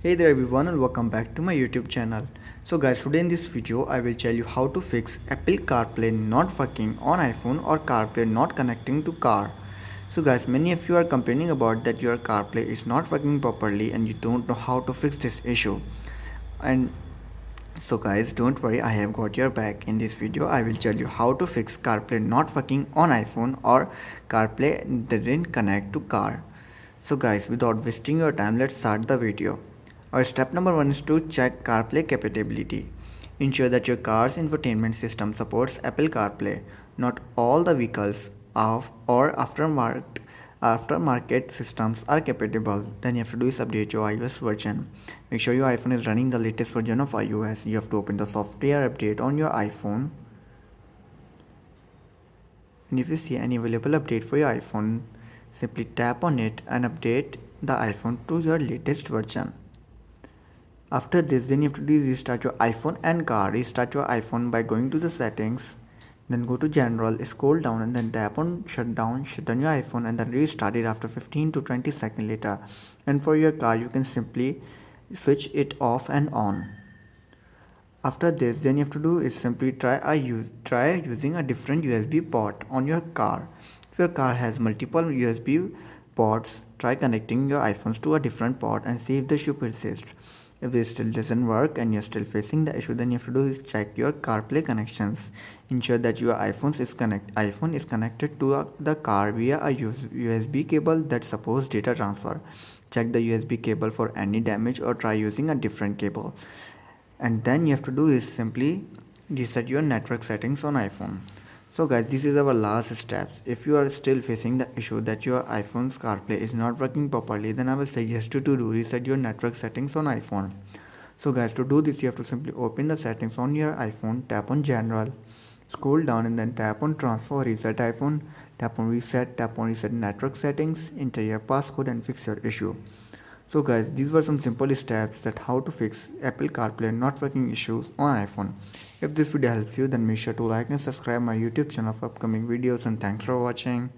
Hey there everyone and welcome back to my YouTube channel. So guys, today in this video I will tell you how to fix Apple CarPlay not working on iPhone or CarPlay not connecting to car. So guys, many of you are complaining about that your CarPlay is not working properly and you don't know how to fix this issue. And so guys, don't worry, I have got your back. In this video I will tell you how to fix CarPlay not working on iPhone or CarPlay didn't connect to car. So guys, without wasting your time, let's start the video. Our step number 1 is to check CarPlay compatibility. Ensure that your car's infotainment system supports Apple CarPlay. Not all the vehicles of or aftermarket systems are compatible. Then you have to do is update your iOS version. Make sure your iPhone is running the latest version of iOS. You have to open the software update on your iPhone. And if you see any available update for your iPhone, simply tap on it and update the iPhone to your latest version. After this, then you have to do is restart your iPhone and car. Restart your iPhone by going to the settings, then go to general, scroll down and then tap on shutdown your iPhone and then restart it after 15 to 20 seconds later. And for your car, you can simply switch it off and on. After this, then you have to do is simply try using a different USB port on your car. If your car has multiple USB ports, try connecting your iPhones to a different port and see if the issue persists. If this still doesn't work and you're still facing the issue, then you have to do is check your CarPlay connections. Ensure that your iPhone is connected to the car via a USB cable that supports data transfer. Check the USB cable for any damage or try using a different cable. And then you have to do is simply reset your network settings on iPhone. So guys, this is our last steps. If you are still facing the issue that your iPhone's CarPlay is not working properly, then I will suggest you to do reset your network settings on iPhone. So guys, to do this you have to simply open the settings on your iPhone, tap on general, scroll down and then tap on transfer reset iPhone, tap on reset network settings, enter your passcode and fix your issue. So guys, these were some simple steps that how to fix Apple CarPlay not working issues on iPhone. If this video helps you, then make sure to like and subscribe my YouTube channel for upcoming videos, and thanks for watching.